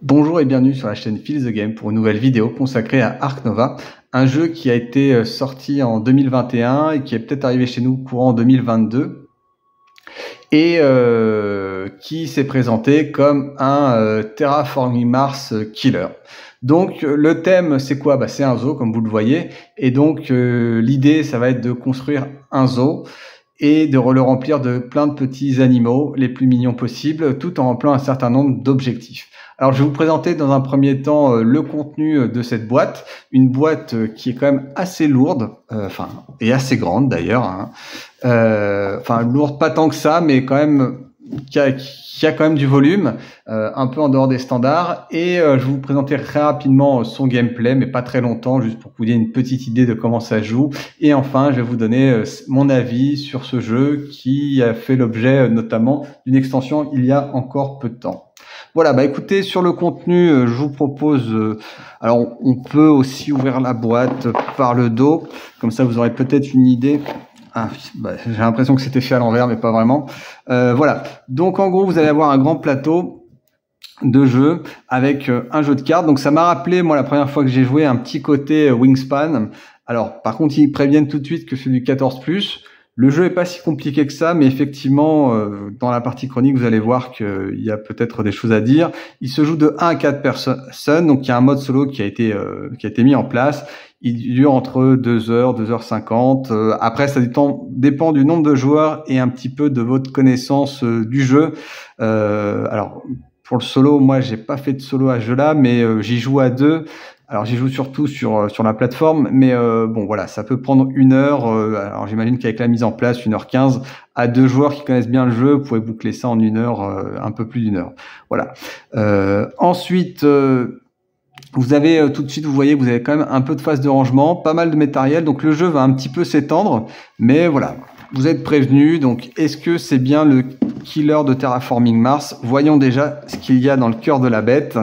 Bonjour et bienvenue sur la chaîne Feel the Game pour une nouvelle vidéo consacrée à Ark Nova, un jeu qui a été sorti en 2021 et qui est peut-être arrivé chez nous courant 2022 et qui s'est présenté comme un Terraforming Mars killer. Donc le thème c'est quoi? C'est un zoo comme vous le voyez, et donc l'idée ça va être de construire un zoo et de le remplir de plein de petits animaux les plus mignons possibles, tout en remplant un certain nombre d'objectifs. Alors je vais vous présenter dans un premier temps le contenu de cette boîte, une boîte qui est quand même assez lourde, et assez grande d'ailleurs, hein. Lourde pas tant que ça, mais quand même qui a quand même du volume, un peu en dehors des standards, et je vais vous présenter très rapidement son gameplay, mais pas très longtemps, juste pour que vous ayez une petite idée de comment ça joue. Et enfin, je vais vous donner mon avis sur ce jeu qui a fait l'objet notamment d'une extension il y a encore peu de temps. Voilà, écoutez, sur le contenu, je vous propose, alors on peut aussi ouvrir la boîte par le dos, comme ça vous aurez peut-être une idée. J'ai l'impression que c'était fait à l'envers, mais pas vraiment. Voilà, donc en gros, vous allez avoir un grand plateau de jeu avec un jeu de cartes. Donc ça m'a rappelé, moi, la première fois que j'ai joué, un petit côté Wingspan. Alors, par contre, ils préviennent tout de suite que c'est du 14+. Le jeu est pas si compliqué que ça, mais effectivement, dans la partie chronique, vous allez voir qu'il y a peut-être des choses à dire. Il se joue de 1 à 4 personnes, donc il y a un mode solo qui a été mis en place. Il dure entre 2 heures, 2h50. Après, ça dépend du nombre de joueurs et un petit peu de votre connaissance du jeu. Alors, pour le solo, moi, j'ai pas fait de solo à ce jeu-là, mais j'y joue à 2. Alors j'y joue surtout sur la plateforme, mais bon voilà, ça peut prendre 1 heure. Alors j'imagine qu'avec la mise en place, 1h15, à 2 joueurs qui connaissent bien le jeu, vous pouvez boucler ça en 1 heure, un peu plus d'1 heure. Voilà. Ensuite, vous avez tout de suite, vous voyez, vous avez quand même un peu de phase de rangement, pas mal de matériel, donc le jeu va un petit peu s'étendre, mais voilà. Vous êtes prévenus. Donc est-ce que c'est bien le killer de Terraforming Mars? Voyons déjà ce qu'il y a dans le cœur de la bête.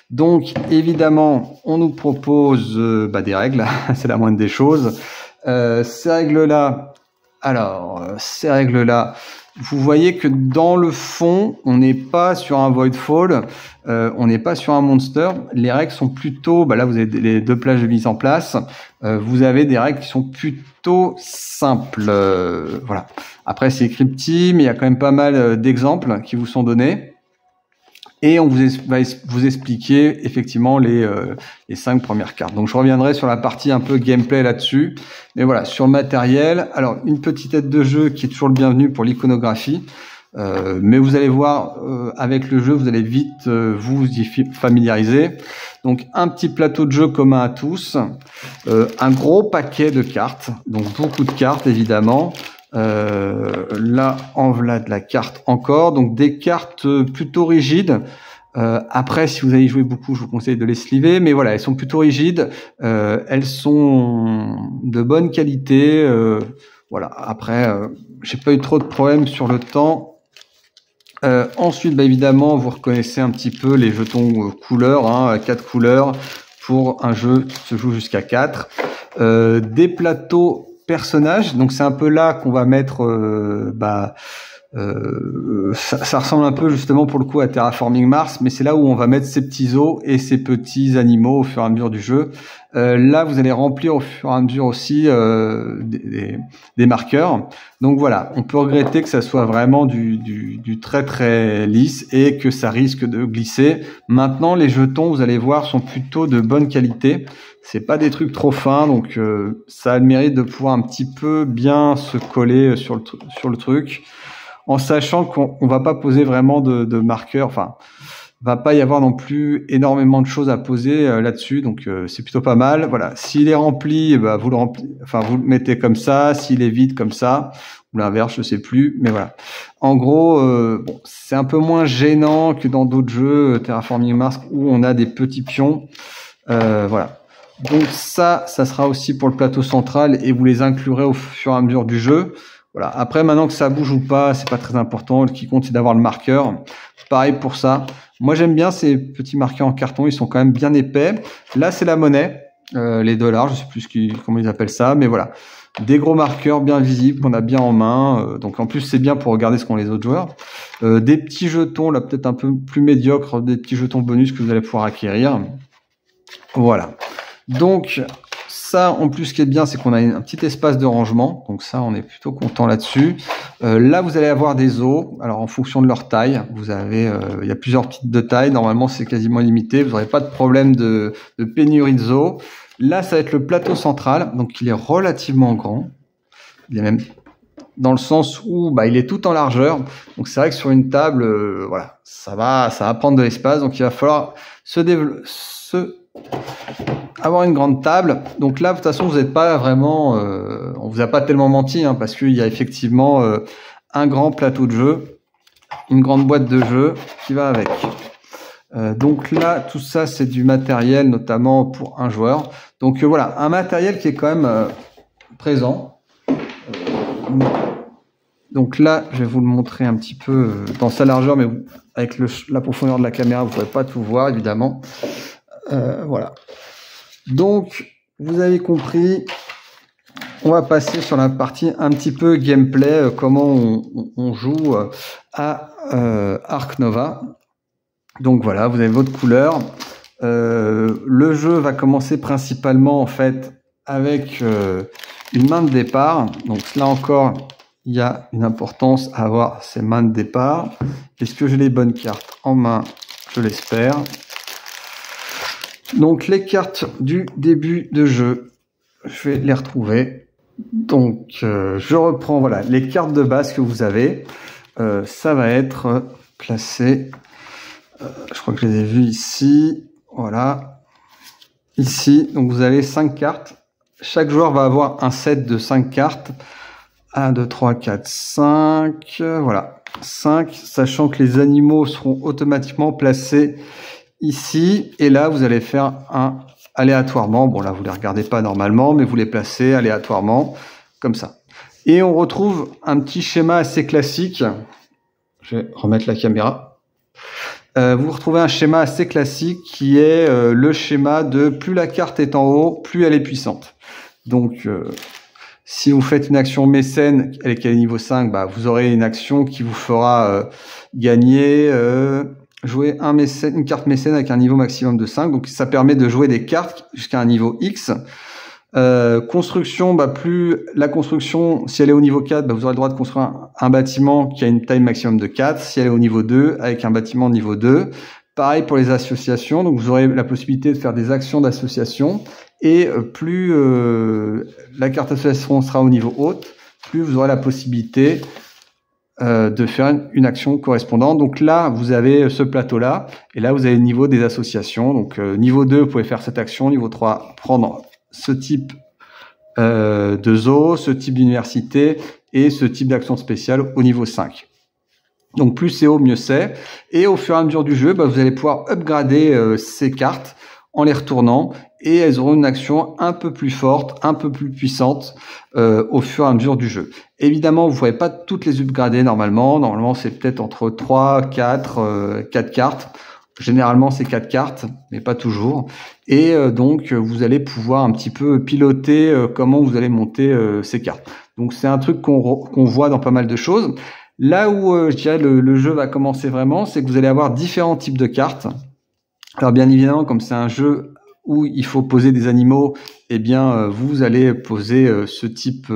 Donc évidemment, on nous propose des règles, c'est la moindre des choses. Ces règles-là, vous voyez que dans le fond, on n'est pas sur un Voidfall, on n'est pas sur un monster. Les règles sont plutôt, là vous avez les 2 plages de mise en place. Vous avez des règles qui sont plutôt simples. Voilà. Après c'est écrit petit, mais il y a quand même pas mal d'exemples qui vous sont donnés. Et on va vous expliquer effectivement les 5 premières cartes. Donc je reviendrai sur la partie un peu gameplay là-dessus. Mais voilà, sur le matériel, alors une petite aide de jeu qui est toujours le bienvenu pour l'iconographie. Mais vous allez voir, avec le jeu, vous allez vite vous y familiariser. Donc un petit plateau de jeu commun à tous. Un gros paquet de cartes, donc beaucoup de cartes évidemment. Là, en voilà de la carte encore, donc des cartes plutôt rigides. Après, si vous allez y jouer beaucoup, je vous conseille de les sliver, mais voilà, elles sont plutôt rigides, elles sont de bonne qualité. Voilà. Après, j'ai pas eu trop de problèmes sur le temps. Ensuite, évidemment, vous reconnaissez un petit peu les jetons couleurs, hein, 4 couleurs pour un jeu qui se joue jusqu'à 4. Des plateaux personnages, donc c'est un peu là qu'on va mettre ça ressemble un peu justement pour le coup à Terraforming Mars, mais c'est là où on va mettre ces petits os et ces petits animaux au fur et à mesure du jeu. Là vous allez remplir au fur et à mesure aussi des marqueurs. Donc voilà, on peut regretter que ça soit vraiment du très très lisse et que ça risque de glisser. Maintenant les jetons, vous allez voir, sont plutôt de bonne qualité. C'est pas des trucs trop fins, donc ça a le mérite de pouvoir un petit peu bien se coller sur le truc, en sachant qu'on va pas poser vraiment de marqueurs. Enfin, va pas y avoir non plus énormément de choses à poser là-dessus, donc c'est plutôt pas mal. Voilà, s'il est rempli, vous le mettez comme ça. S'il est vide, comme ça, ou l'inverse, je sais plus. Mais voilà. En gros, c'est un peu moins gênant que dans d'autres jeux Terraforming Mars où on a des petits pions. Voilà. Donc ça sera aussi pour le plateau central et vous les inclurez au fur et à mesure du jeu. Voilà. Après, maintenant que ça bouge ou pas, c'est pas très important. Ce qui compte, c'est d'avoir le marqueur. Pareil pour ça. Moi, j'aime bien ces petits marqueurs en carton. Ils sont quand même bien épais. Là, c'est la monnaie, les dollars. Je sais plus comment ils appellent ça, mais voilà. des gros marqueurs bien visibles qu'on a bien en main. Donc en plus c'est bien pour regarder ce qu'ont les autres joueurs. Des petits jetons, là peut-être un peu plus médiocres, des petits jetons bonus que vous allez pouvoir acquérir. Voilà. Donc ça, en plus, ce qui est bien, c'est qu'on a un petit espace de rangement. Donc ça, on est plutôt content là-dessus. Là, vous allez avoir des os. Alors, en fonction de leur taille, vous avez, il y a plusieurs types de tailles. Normalement, c'est quasiment illimité. Vous n'aurez pas de problème de pénurie de os. Là, ça va être le plateau central. Donc, il est relativement grand. Il est même dans le sens où il est tout en largeur. Donc, c'est vrai que sur une table, voilà, ça va prendre de l'espace. Donc, il va falloir avoir une grande table. Donc là, de toute façon, vous n'êtes pas vraiment, on vous a pas tellement menti, hein, parce qu'il y a effectivement un grand plateau de jeu, une grande boîte de jeu qui va avec. Donc là, tout ça, c'est du matériel, notamment pour un joueur. Donc voilà, un matériel qui est quand même présent. Donc là, je vais vous le montrer un petit peu dans sa largeur, mais avec la profondeur de la caméra, vous ne pourrez pas tout voir, évidemment. Voilà. Donc, vous avez compris, on va passer sur la partie un petit peu gameplay, comment on joue à Ark Nova. Donc voilà, vous avez votre couleur. Le jeu va commencer principalement en fait avec une main de départ. Donc là encore, il y a une importance à avoir ces mains de départ. Est-ce que j'ai les bonnes cartes en main? Je l'espère. Donc les cartes du début de jeu, je vais les retrouver. Donc je reprends voilà les cartes de base que vous avez. Ça va être placé. Je crois que je les ai vues ici. Voilà. Ici, donc vous avez 5 cartes. Chaque joueur va avoir un set de 5 cartes. 1, 2, 3, 4, 5. Voilà. 5, sachant que les animaux seront automatiquement placés ici. Et là, vous allez faire un aléatoirement. Bon, là, vous les regardez pas normalement, mais vous les placez aléatoirement, comme ça. Et on retrouve un petit schéma assez classique. Je vais remettre la caméra. Vous retrouvez un schéma assez classique qui est le schéma de plus la carte est en haut, plus elle est puissante. Donc, si vous faites une action mécène et qu'elle est niveau 5, vous aurez une action qui vous fera gagner, jouer une carte mécène avec un niveau maximum de 5. Donc, ça permet de jouer des cartes jusqu'à un niveau X. Construction, plus la construction, si elle est au niveau 4, vous aurez le droit de construire un bâtiment qui a une taille maximum de 4. Si elle est au niveau 2, avec un bâtiment niveau 2. Pareil pour les associations, donc vous aurez la possibilité de faire des actions d'association. Et plus la carte association sera au niveau haut, plus vous aurez la possibilité de faire une action correspondante. Donc là, vous avez ce plateau-là, et là, vous avez le niveau des associations. Donc niveau 2, vous pouvez faire cette action. Niveau 3, prendre ce type de zoo, ce type d'université et ce type d'action spéciale au niveau 5. Donc plus c'est haut, mieux c'est. Et au fur et à mesure du jeu, vous allez pouvoir upgrader ces cartes en les retournant et elles auront une action un peu plus forte, un peu plus puissante au fur et à mesure du jeu. Évidemment, vous ne pourrez pas toutes les upgrader normalement. Normalement, c'est peut-être entre 3, 4 cartes. Généralement, c'est 4 cartes, mais pas toujours. Et donc, vous allez pouvoir un petit peu piloter comment vous allez monter ces cartes. Donc, c'est un truc qu'on voit dans pas mal de choses. Là où je dirais le jeu va commencer vraiment, c'est que vous allez avoir différents types de cartes. Alors, bien évidemment, comme c'est un jeu où il faut poser des animaux, eh bien, vous allez poser ce type.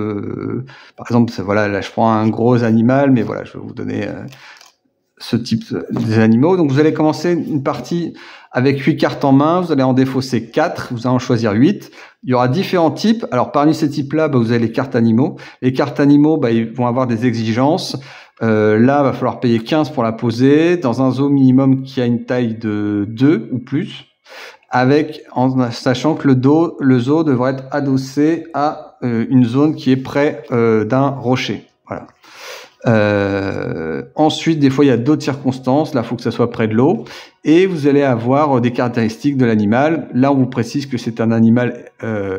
Par exemple, voilà, là, je prends un gros animal, mais voilà, je vais vous donner ce type des animaux. Donc, vous allez commencer une partie avec 8 cartes en main. Vous allez en défausser 4. Vous allez en choisir 8. Il y aura différents types. Alors, parmi ces types-là, vous avez les cartes animaux. Les cartes animaux, ils vont avoir des exigences. Là, va falloir payer 15 pour la poser dans un zoo minimum qui a une taille de 2 ou plus, en sachant que le zoo devrait être adossé à une zone qui est près d'un rocher. Voilà. Ensuite, des fois, il y a d'autres circonstances. Là, il faut que ça soit près de l'eau. et vous allez avoir des caractéristiques de l'animal. Là, on vous précise que c'est un animal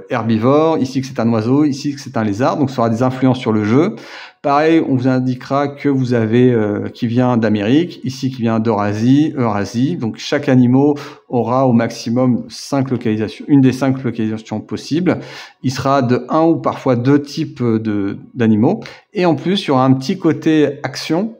herbivore, ici que c'est un oiseau, ici que c'est un lézard, donc ça aura des influences sur le jeu. Pareil, on vous indiquera que vous avez qui vient d'Amérique, ici qui vient d'Eurasie, Eurasie. Donc chaque animal aura au maximum 5 localisations, une des 5 localisations possibles. Il sera de un ou parfois 2 types d'animaux. Et en plus, il y aura un petit côté action.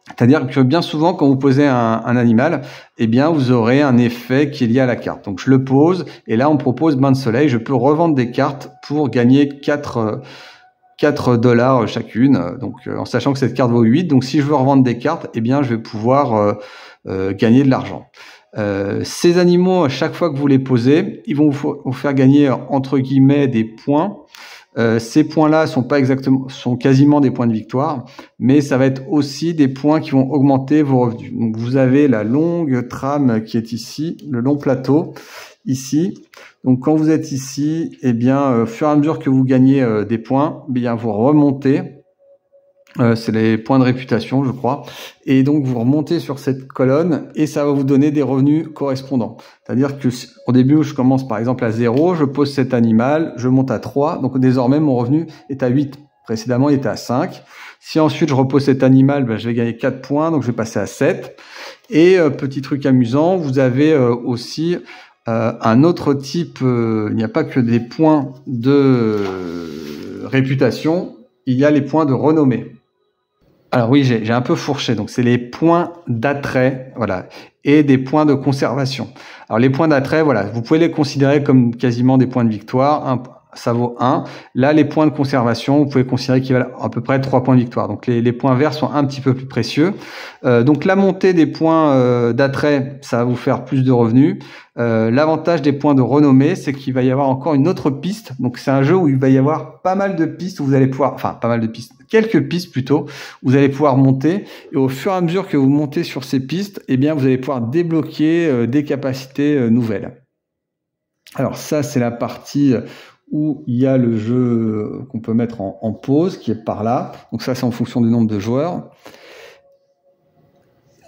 C'est-à-dire que bien souvent, quand vous posez un animal, eh bien, vous aurez un effet qui est lié à la carte. Donc, je le pose, et là, on me propose bain de soleil. Je peux revendre des cartes pour gagner 4 $ chacune. Donc, en sachant que cette carte vaut 8. Donc, si je veux revendre des cartes, eh bien, je vais pouvoir gagner de l'argent. Ces animaux, à chaque fois que vous les posez, ils vont vous faire gagner, entre guillemets, des points. Ces points-là sont quasiment des points de victoire, mais ça va être aussi des points qui vont augmenter vos revenus. Donc vous avez la longue trame qui est ici, le long plateau ici. Donc quand vous êtes ici, eh bien, au fur et à mesure que vous gagnez des points, eh bien vous remontez. C'est les points de réputation, je crois. Et donc, vous remontez sur cette colonne et ça va vous donner des revenus correspondants. C'est-à-dire que au début, je commence par exemple à 0, je pose cet animal, je monte à 3. Donc, désormais, mon revenu est à 8. Précédemment, il était à 5. Si ensuite, je repose cet animal, ben, je vais gagner 4 points. Donc, je vais passer à 7. Et petit truc amusant, vous avez aussi un autre type. Il n'y a pas que des points de réputation. Il y a les points de renommée. Alors oui, j'ai un peu fourché, donc c'est les points d'attrait, voilà, et des points de conservation. Alors les points d'attrait, voilà, vous pouvez les considérer comme quasiment des points de victoire, ça vaut 1. Là, les points de conservation, vous pouvez considérer qu'ils valent à peu près 3 points de victoire. Donc les points verts sont un petit peu plus précieux. Donc la montée des points d'attrait, ça va vous faire plus de revenus. L'avantage des points de renommée, c'est qu'il va y avoir encore une autre piste. Donc c'est un jeu où il va y avoir pas mal de pistes où vous allez pouvoir, enfin pas mal de pistes, quelques pistes plutôt, où vous allez pouvoir monter. Et au fur et à mesure que vous montez sur ces pistes, eh bien vous allez pouvoir débloquer des capacités nouvelles. Alors ça, c'est la partie où il y a le jeu qu'on peut mettre en pause, qui est par là. Donc ça, c'est en fonction du nombre de joueurs.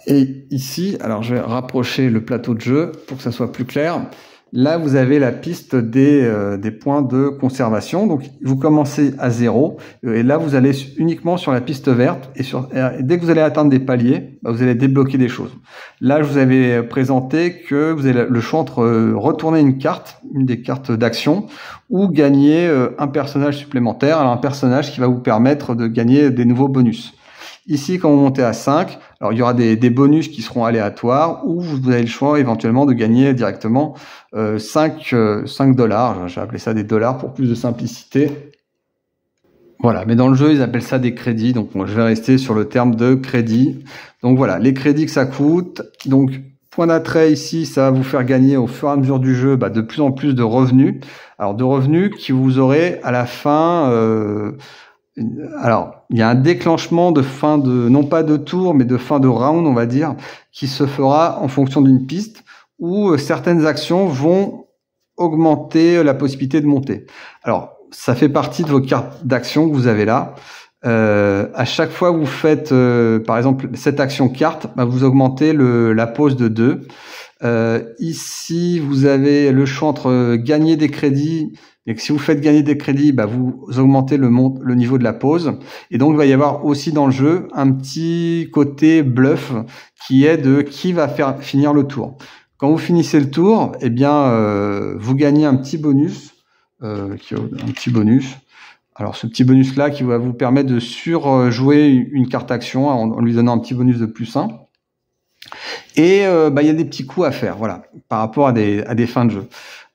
Et ici, alors je vais rapprocher le plateau de jeu pour que ça soit plus clair. Là, vous avez la piste des points de conservation. Donc, vous commencez à 0. Et là, vous allez uniquement sur la piste verte. Et dès que vous allez atteindre des paliers, bah, vous allez débloquer des choses. Là, je vous avais présenté que vous avez le choix entre retourner une des cartes d'action, ou gagner un personnage supplémentaire. Alors, un personnage qui va vous permettre de gagner des nouveaux bonus. Ici, quand vous montez à 5, alors il y aura des bonus qui seront aléatoires, ou vous avez le choix éventuellement de gagner directement 5 $. J'ai appelé ça des dollars pour plus de simplicité. Voilà, mais dans le jeu, ils appellent ça des crédits, donc moi, je vais rester sur le terme de crédit. Donc voilà, les crédits que ça coûte. Donc, point d'attrait ici, ça va vous faire gagner au fur et à mesure du jeu de plus en plus de revenus. Alors, de revenus qui vous aurez à la fin... alors, il y a un déclenchement de fin de, non pas de tour, mais de fin de round, on va dire, qui se fera en fonction d'une piste où certaines actions vont augmenter la possibilité de monter. Alors, ça fait partie de vos cartes d'action que vous avez là. À chaque fois que vous faites, par exemple, cette action carte, bah, vous augmentez la pause de 2. Ici, vous avez le choix entre gagner des crédits. Et que si vous faites gagner des crédits, bah vous augmentez le niveau de la pause. Et donc, il va y avoir aussi dans le jeu un petit côté bluff qui est de qui va finir le tour. Quand vous finissez le tour, eh bien, vous gagnez un petit bonus. Un petit bonus. Alors, ce petit bonus-là qui va vous permettre de surjouer une carte action en lui donnant un petit bonus de +1. Et il y a des petits coups à faire, voilà, par rapport à des fins de jeu.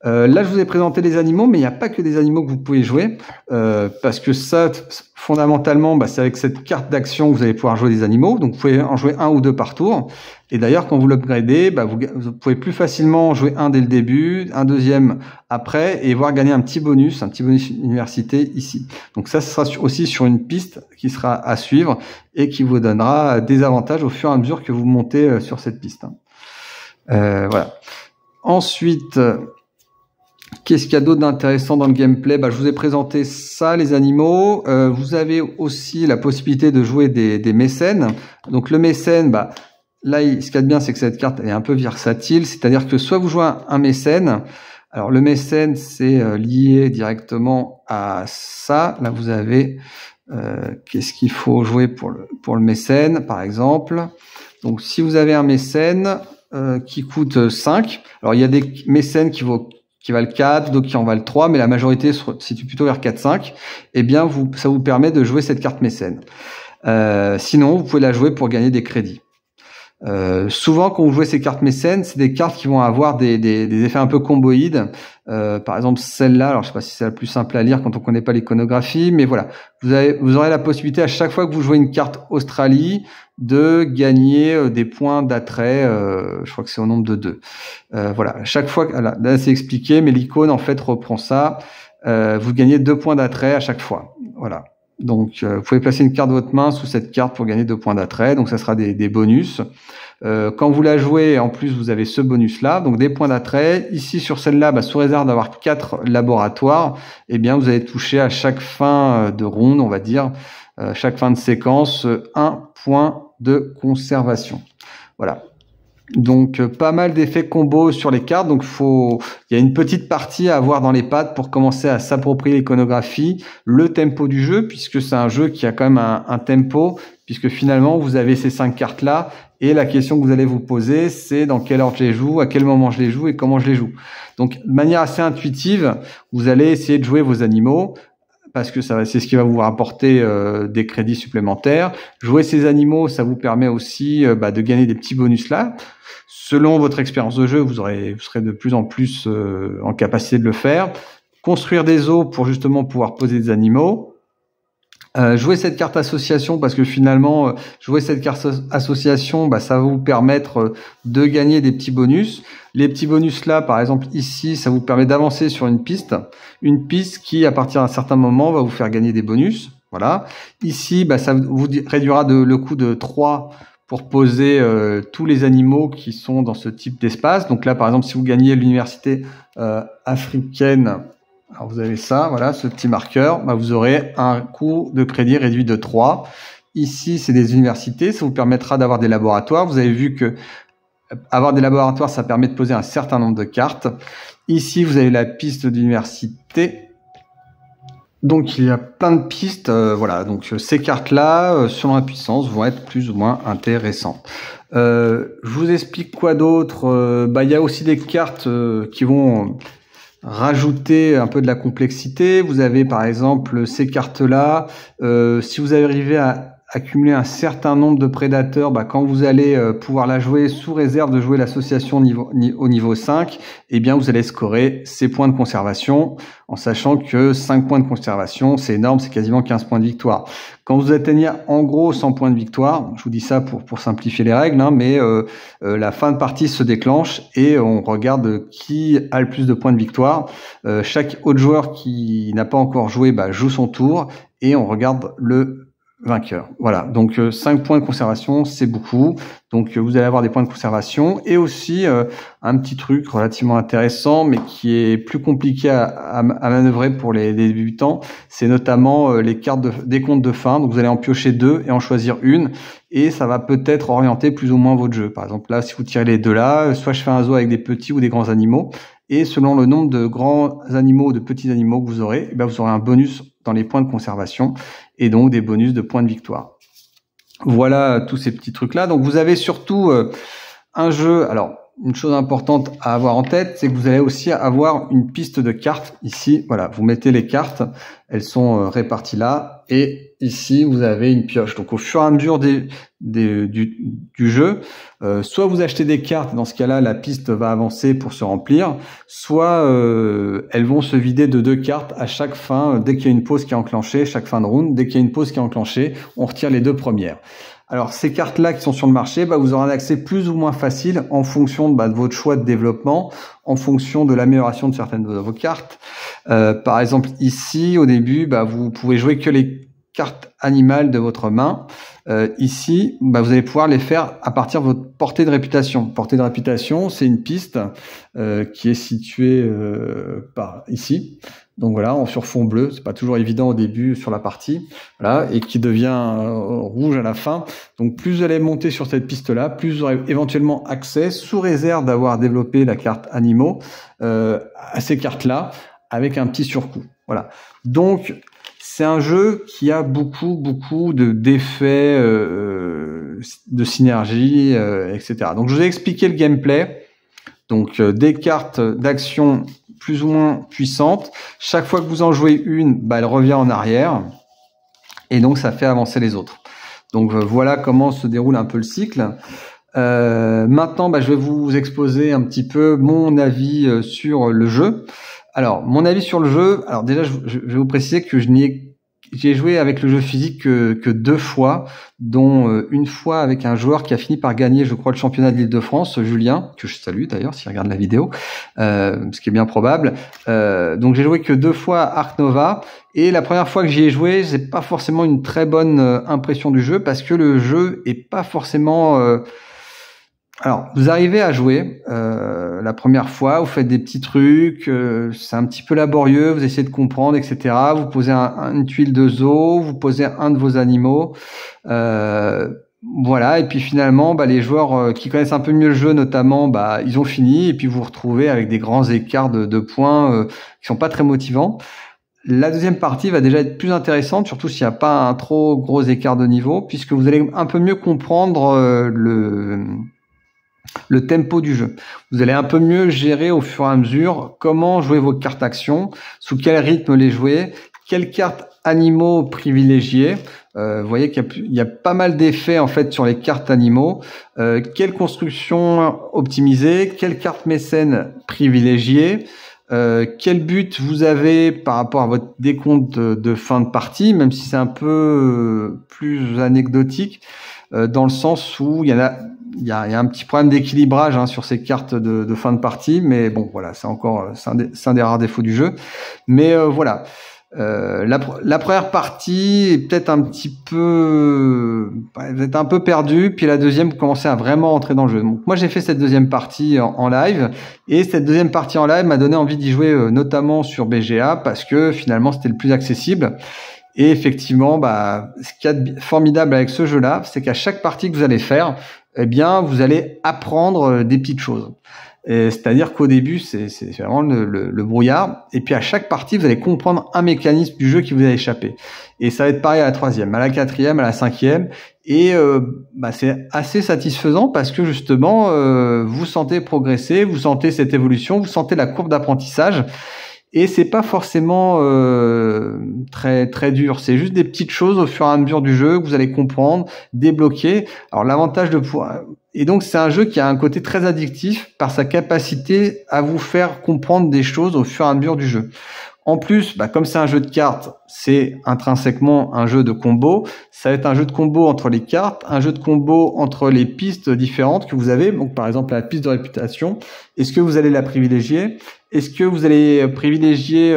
Là, je vous ai présenté les animaux, mais il n'y a pas que des animaux que vous pouvez jouer, parce que ça, fondamentalement, c'est avec cette carte d'action que vous allez pouvoir jouer des animaux. Donc, vous pouvez en jouer 1 ou 2 par tour. Et d'ailleurs, quand vous l'upgradez, vous pouvez plus facilement jouer un dès le début, un deuxième après, et voir gagner un petit bonus université ici. Donc ça, ce sera aussi sur une piste qui sera à suivre et qui vous donnera des avantages au fur et à mesure que vous montez sur cette piste. Voilà. Ensuite... qu'est-ce qu'il y a d'autre d'intéressant dans le gameplay? Je vous ai présenté ça, les animaux. Vous avez aussi la possibilité de jouer des mécènes. Donc le mécène, là, ce qu'il y a de bien, c'est que cette carte elle est un peu versatile, c'est-à-dire que soit vous jouez un mécène. Alors le mécène, c'est lié directement à ça. Là, vous avez qu'est-ce qu'il faut jouer pour le mécène, par exemple. Donc si vous avez un mécène qui coûte 5, alors il y a des mécènes qui valent 4, d'autres qui en valent 3, mais la majorité se situe plutôt vers 4-5, eh bien ça vous permet de jouer cette carte mécène. Sinon, vous pouvez la jouer pour gagner des crédits. Souvent, quand vous jouez ces cartes mécènes, c'est des cartes qui vont avoir des effets un peu comboïdes. Par exemple, celle-là, alors je sais pas si c'est la plus simple à lire quand on connaît pas l'iconographie, mais voilà, vous aurez la possibilité à chaque fois que vous jouez une carte Australie de gagner des points d'attrait. Je crois que c'est au nombre de 2. Voilà, à chaque fois, là c'est expliqué, mais l'icône en fait reprend ça. Vous gagnez 2 points d'attrait à chaque fois. Voilà. Donc, vous pouvez placer une carte de votre main sous cette carte pour gagner 2 points d'attrait. Donc, ça sera des bonus. Quand vous la jouez, en plus, vous avez ce bonus-là. Donc, des points d'attrait. Ici, sur celle-là, sous réserve d'avoir 4 laboratoires, eh bien, vous allez toucher à chaque fin de ronde, on va dire, chaque fin de séquence, 1 point de conservation. Voilà. Donc pas mal d'effets combos sur les cartes, donc il y a une petite partie à avoir dans les pattes pour commencer à s'approprier l'iconographie, le tempo du jeu, puisque c'est un jeu qui a quand même un tempo, puisque finalement vous avez ces 5 cartes là, et la question que vous allez vous poser, c'est dans quel ordre je les joue, à quel moment je les joue et comment je les joue. Donc de manière assez intuitive, vous allez essayer de jouer vos animaux, parce que c'est ce qui va vous rapporter des crédits supplémentaires. Jouer ces animaux, ça vous permet aussi de gagner des petits bonus là. Selon votre expérience de jeu, vous serez de plus en plus en capacité de le faire. Construire des eaux pour justement pouvoir poser des animaux. Jouer cette carte association parce que finalement, jouer cette carte association, ça va vous permettre de gagner des petits bonus. Les petits bonus là, par exemple ici, ça vous permet d'avancer sur une piste qui, à partir d'un certain moment, va vous faire gagner des bonus. Voilà. Ici, ça vous réduira le coût de 3 pour poser tous les animaux qui sont dans ce type d'espace. Donc là, par exemple, si vous gagnez l'université africaine, alors vous avez ça, voilà, ce petit marqueur, vous aurez un coût de crédit réduit de 3. Ici, c'est des universités, ça vous permettra d'avoir des laboratoires. Vous avez vu que avoir des laboratoires, ça permet de poser un certain nombre de cartes. Ici, vous avez la piste d'université. Donc il y a plein de pistes, voilà. Donc ces cartes-là, selon la puissance, vont être plus ou moins intéressantes. Je vous explique quoi d'autre. Il y a aussi des cartes qui vont rajouter un peu de la complexité. Vous avez par exemple ces cartes-là. Si vous arrivez à accumuler un certain nombre de prédateurs, quand vous allez pouvoir la jouer sous réserve de jouer l'association au niveau 5, eh bien vous allez scorer ces points de conservation, en sachant que 5 points de conservation, c'est énorme, c'est quasiment 15 points de victoire. Quand vous atteignez en gros 100 points de victoire, je vous dis ça pour simplifier les règles, mais la fin de partie se déclenche et on regarde qui a le plus de points de victoire. Chaque autre joueur qui n'a pas encore joué joue son tour et on regarde le vainqueur. Voilà, donc 5 points de conservation, c'est beaucoup. Donc vous allez avoir des points de conservation et aussi un petit truc relativement intéressant, mais qui est plus compliqué à manœuvrer pour les débutants, c'est notamment les cartes des comptes de fin. Donc vous allez en piocher 2 et en choisir une, et ça va peut-être orienter plus ou moins votre jeu. Par exemple là, si vous tirez les deux là, soit je fais un zoo avec des petits ou des grands animaux, et selon le nombre de grands animaux ou de petits animaux que vous aurez, vous aurez un bonus dans les points de conservation et donc des bonus de points de victoire. Voilà tous ces petits trucs-là. Donc vous avez surtout un jeu. Alors une chose importante à avoir en tête, c'est que vous allez aussi avoir une piste de cartes. Ici, voilà, vous mettez les cartes, elles sont réparties là, et ici vous avez une pioche. Donc au fur et à mesure du jeu, soit vous achetez des cartes, dans ce cas-là la piste va avancer pour se remplir, soit elles vont se vider de 2 cartes à chaque fin, dès qu'il y a une pause qui est enclenchée, chaque fin de round, dès qu'il y a une pause qui est enclenchée, on retire les 2 premières. Alors ces cartes-là qui sont sur le marché, vous aurez un accès plus ou moins facile en fonction de votre choix de développement, en fonction de l'amélioration de certaines de vos cartes. Par exemple ici, au début, vous pouvez jouer que les cartes animales de votre main. ici, bah, vous allez pouvoir les faire à partir de votre portée de réputation. Portée de réputation, c'est une piste qui est située par ici. Donc voilà, sur fond bleu, c'est pas toujours évident au début sur la partie, voilà, et qui devient rouge à la fin. Donc plus vous allez monter sur cette piste-là, plus vous aurez éventuellement accès, sous réserve d'avoir développé la carte animaux, à ces cartes-là, avec un petit surcoût. Voilà. Donc c'est un jeu qui a beaucoup d'effets, de synergie, etc. Donc je vous ai expliqué le gameplay. Donc des cartes d'action plus ou moins puissantes. Chaque fois que vous en jouez une, bah, elle revient en arrière. Et donc ça fait avancer les autres. Donc voilà comment se déroule un peu le cycle. Maintenant, bah, je vais vous exposer un petit peu mon avis sur le jeu. Alors, mon avis sur le jeu, alors déjà, je vais vous préciser que j'ai joué avec le jeu physique que 2 fois, dont une fois avec un joueur qui a fini par gagner, je crois, le championnat de l'Île-de-France, Julien, que je salue d'ailleurs s'il regarde la vidéo, ce qui est bien probable. Donc j'ai joué que 2 fois à Ark Nova, et la première fois que j'y ai joué, j'ai pas forcément une très bonne impression du jeu, parce que le jeu est pas forcément... Alors, vous arrivez à jouer la première fois, vous faites des petits trucs, c'est un petit peu laborieux, vous essayez de comprendre, etc. Vous posez une tuile de zoo, vous posez un de vos animaux, voilà. Et puis finalement, bah, les joueurs qui connaissent un peu mieux le jeu, notamment, bah, ils ont fini, et puis vous vous retrouvez avec des grands écarts de points qui sont pas très motivants. La deuxième partie va déjà être plus intéressante, surtout s'il n'y a pas un trop gros écart de niveau, puisque vous allez un peu mieux comprendre le tempo du jeu. Vous allez un peu mieux gérer au fur et à mesure comment jouer vos cartes actions, sous quel rythme les jouer, quelles cartes animaux privilégier. Vous voyez qu'il y a pas mal d'effets en fait sur les cartes animaux. Quelle construction optimiser, quelle carte mécène privilégier, quel but vous avez par rapport à votre décompte de fin de partie, même si c'est un peu plus anecdotique, dans le sens où il y a un petit problème d'équilibrage sur ces cartes de fin de partie, mais bon, voilà, c'est un des rares défauts du jeu. Mais voilà, la première partie est peut-être un petit peu, vous êtes un peu perdu, puis la deuxième, vous commencez à vraiment entrer dans le jeu. Donc moi, j'ai fait cette deuxième partie en live, et cette deuxième partie en live m'a donné envie d'y jouer, notamment sur BGA, parce que finalement, c'était le plus accessible. Et effectivement, bah, ce qu'il y a de formidable avec ce jeu-là, c'est qu'à chaque partie que vous allez faire, eh bien, vous allez apprendre des petites choses. C'est-à-dire qu'au début, c'est vraiment le brouillard. Et puis à chaque partie, vous allez comprendre un mécanisme du jeu qui vous a échappé. Et ça va être pareil à la 3e, à la 4e, à la 5e. Et bah, c'est assez satisfaisant parce que justement, vous sentez progresser, vous sentez cette évolution, vous sentez la courbe d'apprentissage. Et c'est pas forcément très dur. C'est juste des petites choses au fur et à mesure du jeu que vous allez comprendre, débloquer. Alors l'avantage de pouvoir... Et donc c'est un jeu qui a un côté très addictif par sa capacité à vous faire comprendre des choses au fur et à mesure du jeu. En plus, bah, comme c'est un jeu de cartes, c'est intrinsèquement un jeu de combo. Ça va être un jeu de combo entre les cartes, un jeu de combo entre les pistes différentes que vous avez. Donc, par exemple, la piste de réputation. Est-ce que vous allez la privilégier? Est-ce que vous allez privilégier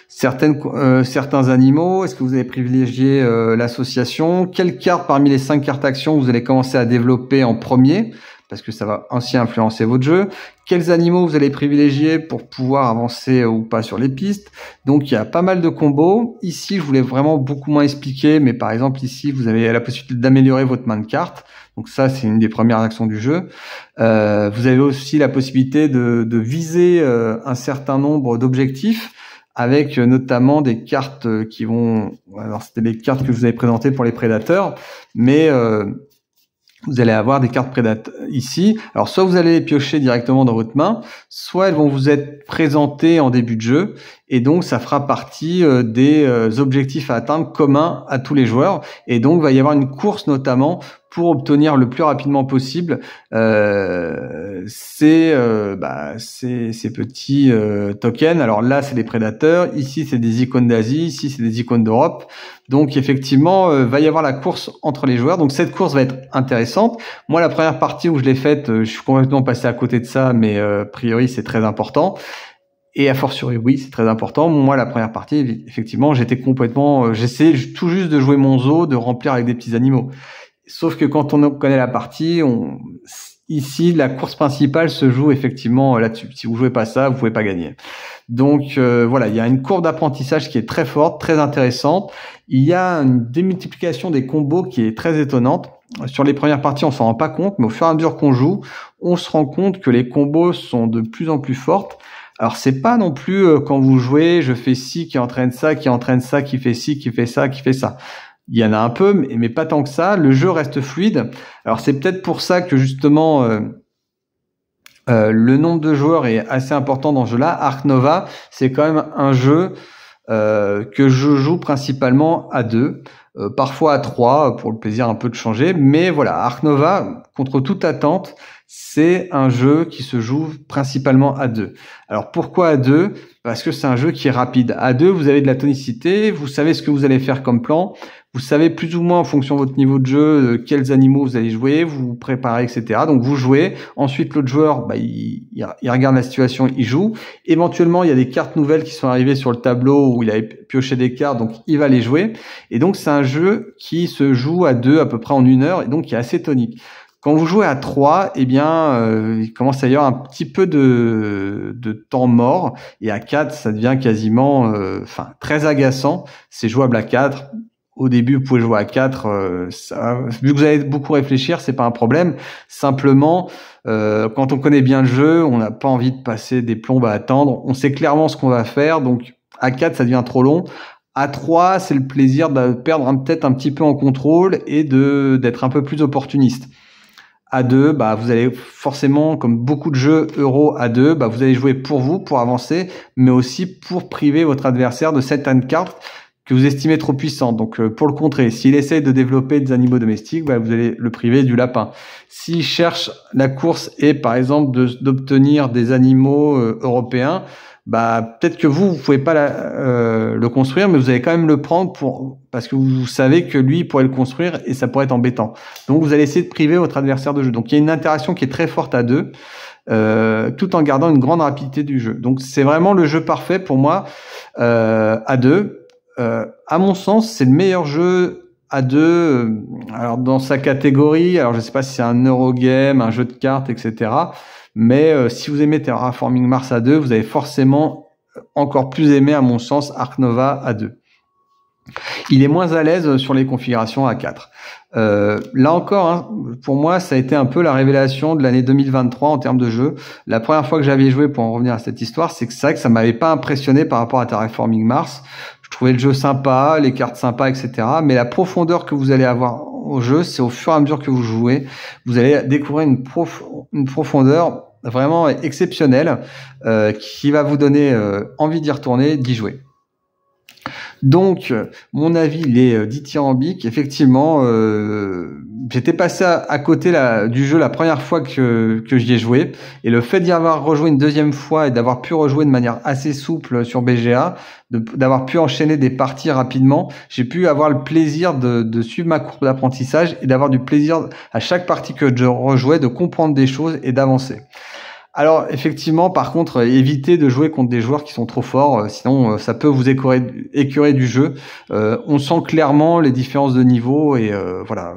certains animaux? Est-ce que vous allez privilégier l'association? Quelle carte parmi les 5 cartes actions vous allez commencer à développer en premier? Parce que ça va aussi influencer votre jeu. Quels animaux vous allez privilégier pour pouvoir avancer ou pas sur les pistes. Donc, il y a pas mal de combos. Ici, je voulais vraiment beaucoup moins expliquer, mais par exemple, ici, vous avez la possibilité d'améliorer votre main de cartes. Donc ça, c'est une des premières actions du jeu. Vous avez aussi la possibilité de viser un certain nombre d'objectifs, avec notamment des cartes qui vont... Alors, c'était les cartes que je vous avais présentées pour les prédateurs, mais... vous allez avoir des cartes prédateurs ici. Alors, soit vous allez les piocher directement dans votre main, soit elles vont vous être présentées en début de jeu. Et donc, ça fera partie des objectifs à atteindre communs à tous les joueurs. Et donc, il va y avoir une course notamment pour obtenir le plus rapidement possible ces petits tokens. Alors là, c'est des prédateurs. Ici, c'est des icônes d'Asie. Ici, c'est des icônes d'Europe. Donc, effectivement, va y avoir la course entre les joueurs. Donc, cette course va être intéressante. Moi, la première partie où je l'ai faite, je suis complètement passé à côté de ça, mais a priori, c'est très important. Et a fortiori, oui, c'est très important. Moi, la première partie, effectivement, j'étais complètement, j'essayais tout juste de jouer mon zoo, de remplir avec des petits animaux. Sauf que quand on connaît la partie, ici, la course principale se joue effectivement là-dessus. Si vous jouez pas ça, vous pouvez pas gagner. Donc voilà, il y a une courbe d'apprentissage qui est très forte, très intéressante. Il y a une démultiplication des combos qui est très étonnante. Sur les premières parties, on s'en rend pas compte, mais au fur et à mesure qu'on joue, on se rend compte que les combos sont de plus en plus fortes. Alors c'est pas non plus quand vous jouez, je fais ci qui entraîne ça, qui entraîne ça, qui fait ci, qui fait ça, qui fait ça. Il y en a un peu, mais pas tant que ça. Le jeu reste fluide. Alors c'est peut-être pour ça que justement le nombre de joueurs est assez important dans ce jeu-là. Ark Nova, c'est quand même un jeu que je joue principalement à 2, parfois à 3 pour le plaisir un peu de changer. Mais voilà, Ark Nova, contre toute attente, c'est un jeu qui se joue principalement à 2. Alors pourquoi à 2 ? Parce que c'est un jeu qui est rapide. À 2, vous avez de la tonicité, vous savez ce que vous allez faire comme plan, vous savez plus ou moins en fonction de votre niveau de jeu quels animaux vous allez jouer, vous vous préparez, etc. Donc vous jouez, ensuite l'autre joueur, il regarde la situation, il joue. Éventuellement, il y a des cartes nouvelles qui sont arrivées sur le tableau où il avait pioché des cartes, donc il va les jouer. Et donc c'est un jeu qui se joue à 2 à peu près en 1 heure et donc qui est assez tonique. Quand vous jouez à 3, il commence à y avoir un petit peu de temps mort. Et à 4, ça devient quasiment très agaçant. C'est jouable à 4. Au début, vous pouvez jouer à 4. Vu que vous allez beaucoup réfléchir, c'est pas un problème. Simplement, quand on connaît bien le jeu, on n'a pas envie de passer des plombes à attendre. On sait clairement ce qu'on va faire. Donc, à 4, ça devient trop long. À 3, c'est le plaisir de perdre peut-être un petit peu en contrôle et d'être un peu plus opportuniste. À 2, vous allez forcément, comme beaucoup de jeux euro à 2, vous allez jouer pour vous, pour avancer, mais aussi pour priver votre adversaire de certaines cartes que vous estimez trop puissantes. Donc, pour le contrer, s'il essaye de développer des animaux domestiques, vous allez le priver du lapin. S'il cherche la course et, par exemple, d'obtenir des animaux européens, peut-être que vous pouvez pas le construire, mais vous allez quand même le prendre parce que vous savez que lui pourrait le construire et ça pourrait être embêtant. Donc vous allez essayer de priver votre adversaire de jeu. Donc il y a une interaction qui est très forte à 2, tout en gardant une grande rapidité du jeu. Donc c'est vraiment le jeu parfait pour moi à 2. À mon sens, c'est le meilleur jeu à 2. Alors dans sa catégorie, alors je sais pas si c'est un Eurogame, un jeu de cartes, etc. Mais si vous aimez Terraforming Mars à 2, vous allez forcément encore plus aimer, à mon sens, Ark Nova à 2. Il est moins à l'aise sur les configurations à 4. Là encore, pour moi, ça a été un peu la révélation de l'année 2023 en termes de jeu. La première fois que j'avais joué, pour en revenir à cette histoire, c'est vrai que ça m'avait pas impressionné par rapport à Terraforming Mars. Je trouvais le jeu sympa, les cartes sympas, etc. Mais la profondeur que vous allez avoir au jeu, c'est au fur et à mesure que vous jouez, vous allez découvrir une profondeur vraiment exceptionnelle qui va vous donner envie d'y retourner, d'y jouer. Donc, mon avis, il est dithyrambique. Effectivement, j'étais passé à côté du jeu la première fois que j'y ai joué. Et le fait d'y avoir rejoué une deuxième fois et d'avoir pu rejouer de manière assez souple sur BGA, d'avoir pu enchaîner des parties rapidement, j'ai pu avoir le plaisir de suivre ma courbe d'apprentissage et d'avoir du plaisir à chaque partie que je rejouais, de comprendre des choses et d'avancer. Alors effectivement, par contre, évitez de jouer contre des joueurs qui sont trop forts, sinon ça peut vous écurer du jeu. On sent clairement les différences de niveau et voilà.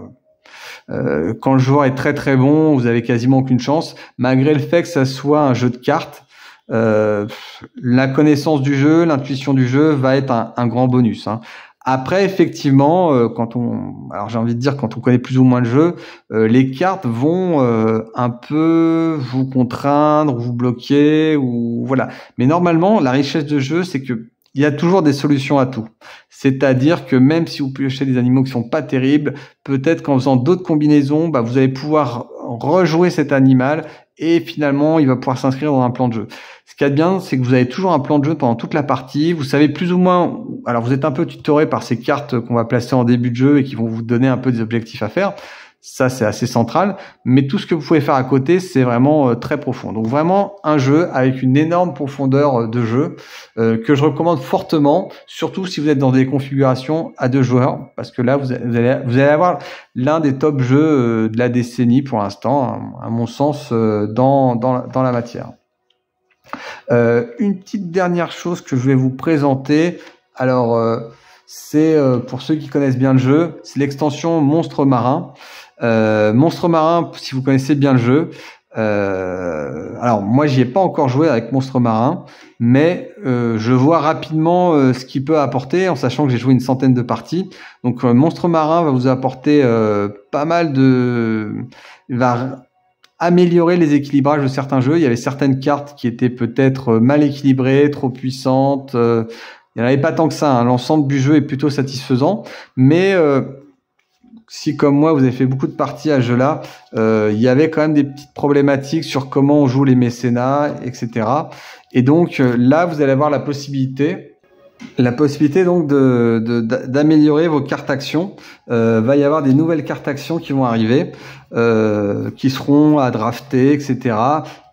Quand le joueur est très très bon, vous avez quasiment aucune chance, malgré le fait que ça soit un jeu de cartes. La connaissance du jeu, l'intuition du jeu va être un grand bonus. Après, effectivement, alors j'ai envie de dire quand on connaît plus ou moins le jeu, les cartes vont un peu vous contraindre, vous bloquer, ou voilà. Mais normalement, la richesse de jeu, c'est que il y a toujours des solutions à tout. C'est-à-dire que même si vous piochez des animaux qui sont pas terribles, peut-être qu'en faisant d'autres combinaisons, vous allez pouvoir rejouer cet animal et finalement, il va pouvoir s'inscrire dans un plan de jeu. Ce qu'il y a de bien, c'est que vous avez toujours un plan de jeu pendant toute la partie. Vous savez plus ou moins, alors vous êtes un peu tutoré par ces cartes qu'on va placer en début de jeu et qui vont vous donner un peu des objectifs à faire. Ça, c'est assez central. Mais tout ce que vous pouvez faire à côté, c'est vraiment très profond. Donc vraiment un jeu avec une énorme profondeur de jeu que je recommande fortement, surtout si vous êtes dans des configurations à 2 joueurs, parce que là, vous allez avoir l'un des top jeux de la décennie pour l'instant, à mon sens, dans la matière. Une petite dernière chose que je vais vous présenter. Alors, c'est pour ceux qui connaissent bien le jeu, c'est l'extension Monstres Marins. Monstres Marins, si vous connaissez bien le jeu. Alors moi j'y ai pas encore joué avec Monstres Marins, mais je vois rapidement ce qu'il peut apporter en sachant que j'ai joué une centaine de parties. Donc Monstres Marins va vous apporter pas mal de... Il va améliorer les équilibrages de certains jeux. Il y avait certaines cartes qui étaient peut-être mal équilibrées, trop puissantes. Il n'y en avait pas tant que ça, hein. L'ensemble du jeu est plutôt satisfaisant, mais si comme moi vous avez fait beaucoup de parties à ce jeu-là, il y avait quand même des petites problématiques sur comment on joue les mécénats, etc. Et donc là, vous allez avoir la possibilité donc d'améliorer vos cartes actions. Va y avoir des nouvelles cartes actions qui vont arriver, qui seront à drafter, etc.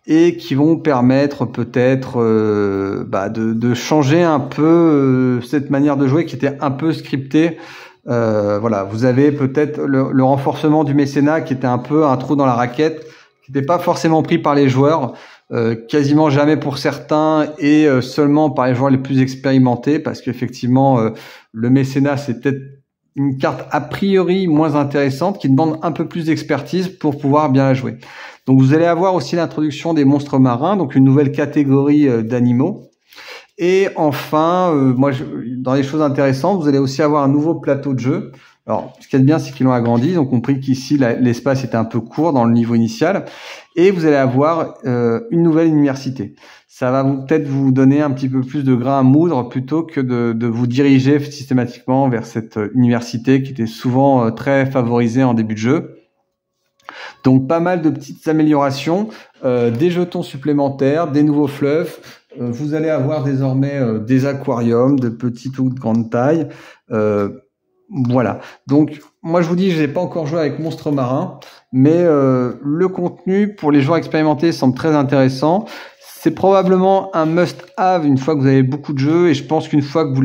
Et qui vont permettre peut-être de changer un peu cette manière de jouer qui était un peu scriptée. Voilà, vous avez peut-être le renforcement du mécénat qui était un peu un trou dans la raquette, qui n'était pas forcément pris par les joueurs, quasiment jamais pour certains et seulement par les joueurs les plus expérimentés, parce qu'effectivement le mécénat c'est peut-être une carte a priori moins intéressante qui demande un peu plus d'expertise pour pouvoir bien la jouer. Donc vous allez avoir aussi l'introduction des monstres marins, donc une nouvelle catégorie d'animaux. Et enfin, dans les choses intéressantes, vous allez aussi avoir un nouveau plateau de jeu. Alors, ce qui est bien, c'est qu'ils l'ont agrandi. Ils ont compris qu'ici, l'espace était un peu court dans le niveau initial. Et vous allez avoir une nouvelle université. Ça va peut-être vous donner un petit peu plus de grain à moudre plutôt que de vous diriger systématiquement vers cette université qui était souvent très favorisée en début de jeu. Donc, pas mal de petites améliorations, des jetons supplémentaires, des nouveaux fleuves. Vous allez avoir désormais des aquariums de petite ou de grande taille. Voilà. Donc, moi, je vous dis, je n'ai pas encore joué avec Monstres Marins, mais le contenu pour les joueurs expérimentés semble très intéressant. C'est probablement un must-have une fois que vous avez beaucoup de jeux, et je pense qu'une fois que vous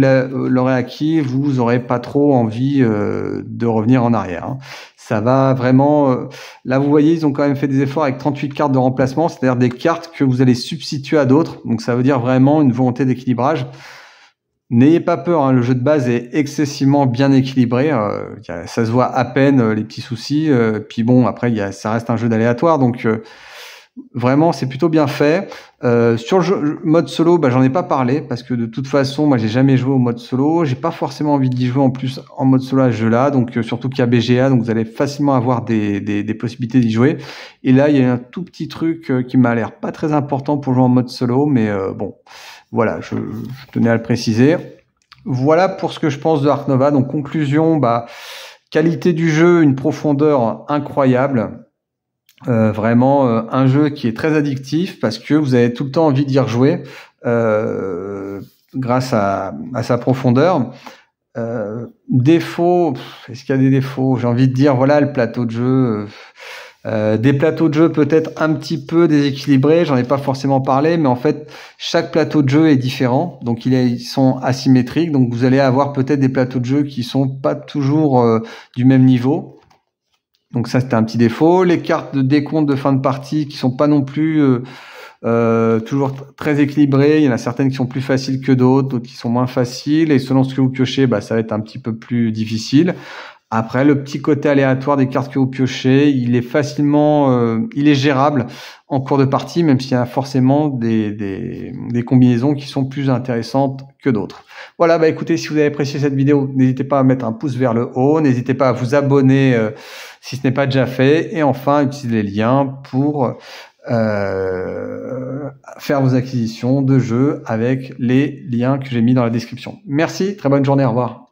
l'aurez acquis, vous n'aurez pas trop envie de revenir en arrière, hein. Ça va vraiment... là, vous voyez, ils ont quand même fait des efforts avec 38 cartes de remplacement, c'est-à-dire des cartes que vous allez substituer à d'autres. Donc, ça veut dire vraiment une volonté d'équilibrage. N'ayez pas peur, hein, le jeu de base est excessivement bien équilibré. Ça se voit à peine, les petits soucis. Puis bon, après, ça reste un jeu d'aléatoire. Donc, vraiment, c'est plutôt bien fait. Sur le mode solo, j'en ai pas parlé parce que de toute façon, moi, j'ai jamais joué au mode solo. J'ai pas forcément envie d'y jouer en plus en mode solo à ce jeu-là. Donc, surtout qu'il y a BGA, donc vous allez facilement avoir des possibilités d'y jouer. Et là, il y a un tout petit truc qui m'a l'air pas très important pour jouer en mode solo, mais bon, voilà, je tenais à le préciser. Voilà pour ce que je pense de Ark Nova. Donc, conclusion, qualité du jeu, une profondeur incroyable. Vraiment un jeu qui est très addictif parce que vous avez tout le temps envie d'y rejouer grâce à sa profondeur. Défauts, est-ce qu'il y a des défauts? J'ai envie de dire, voilà, le plateau de jeu, des plateaux de jeu peut-être un petit peu déséquilibrés, j'en ai pas forcément parlé, mais en fait chaque plateau de jeu est différent, donc ils sont asymétriques, donc vous allez avoir peut-être des plateaux de jeu qui sont pas toujours du même niveau. Donc ça, c'était un petit défaut. Les cartes de décompte de fin de partie qui sont pas non plus toujours très équilibrées. Il y en a certaines qui sont plus faciles que d'autres qui sont moins faciles. Et selon ce que vous piochez, ça va être un petit peu plus difficile. Après, le petit côté aléatoire des cartes que vous piochez, il est gérable en cours de partie, même s'il y a forcément des combinaisons qui sont plus intéressantes que d'autres. Voilà, écoutez, si vous avez apprécié cette vidéo, n'hésitez pas à mettre un pouce vers le haut, n'hésitez pas à vous abonner si ce n'est pas déjà fait, et enfin, utilisez les liens pour faire vos acquisitions de jeux avec les liens que j'ai mis dans la description. Merci, très bonne journée, au revoir.